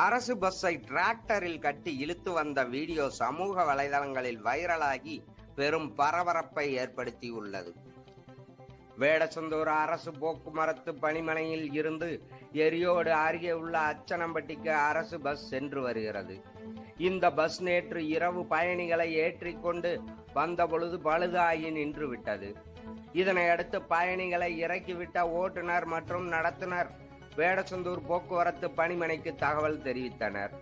அரசு பஸ்ஸை டிராக்டரில் கட்டி இழுத்து வந்த வீடியோ சமூக வலைதளங்களில் வைரலாகி பெரும் பரபரப்பை ஏற்படுத்தியுள்ளது. வேடசந்தூர் அரசு போக்குவரத்து பணிமனையில் இருந்து எரியோடு அருகே உள்ள அச்சனம்பட்டிக்கு அரசு பஸ் சென்று வருகிறது. இந்த பஸ் நேற்று இரவு பயணிகளை ஏற்றிக்கொண்டு வந்தபொழுது பழுதாகி நின்று விட்டது. இதனையடுத்து பயணிகளை இறக்கிவிட்ட ஓட்டுநர் மற்றும் நடத்துனர் வேடசந்தூர் போக்குவரத்து பணிமனைக்கு தகவல் தெரிவித்தனர்.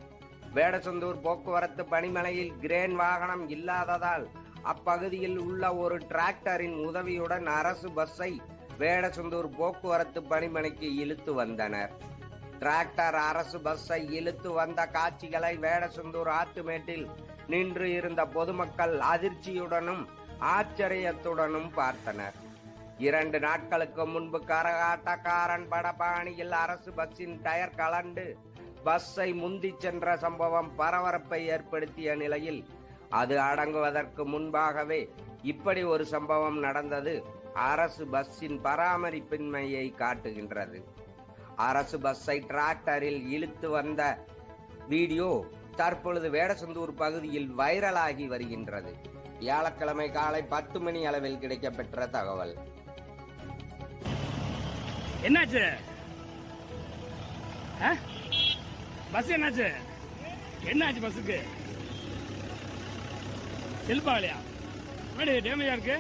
வேடசந்தூர் போக்குவரத்து பணிமனையில் கிரேன் வாகனம் இல்லாததால் அப்பகுதியில் உள்ள ஒரு டிராக்டரின் உதவியுடன் அரசு பஸ்ஸை வேடசந்தூர் போக்குவரத்து பணிமனைக்கு இழுத்து வந்தனர். டிராக்டர் அரசு பஸ்ஸை இழுத்து வந்த காட்சிகளை வேடசந்தூர் ஆத்துமேட்டில் நின்று இருந்த பொதுமக்கள் அதிர்ச்சியுடனும் ஆச்சரியத்துடனும் பார்த்தனர். 2 நாட்களுக்கு முன்பு கரகாட்டக்காரன் படபாணியில் அரசு பஸ்ஸின் டயர் கலண்டு பஸ்ஸை முந்தி சென்ற சம்பவம் பரபரப்பை ஏற்படுத்திய நிலையில் அது அடங்குவதற்கு முன்பாகவே இப்படி ஒரு சம்பவம் நடந்தது அரசு பஸ்ஸின் பராமரிப்பின்மையை காட்டுகின்றது. அரசு பஸ்ஸை டிராக்டரில் இழுத்து வந்த வீடியோ தற்பொழுது வேடசந்தூர் பகுதியில் வைரலாகி வருகின்றது. வியாழக்கிழமை காலை 10 மணி அளவில் கிடைக்கப்பெற்ற தகவல். என்னாச்சு? பஸ் என்னாச்சு? என்னாச்சு பஸ்ஸுக்கு? செல்பாலையா? டேமேஜா இருக்கு.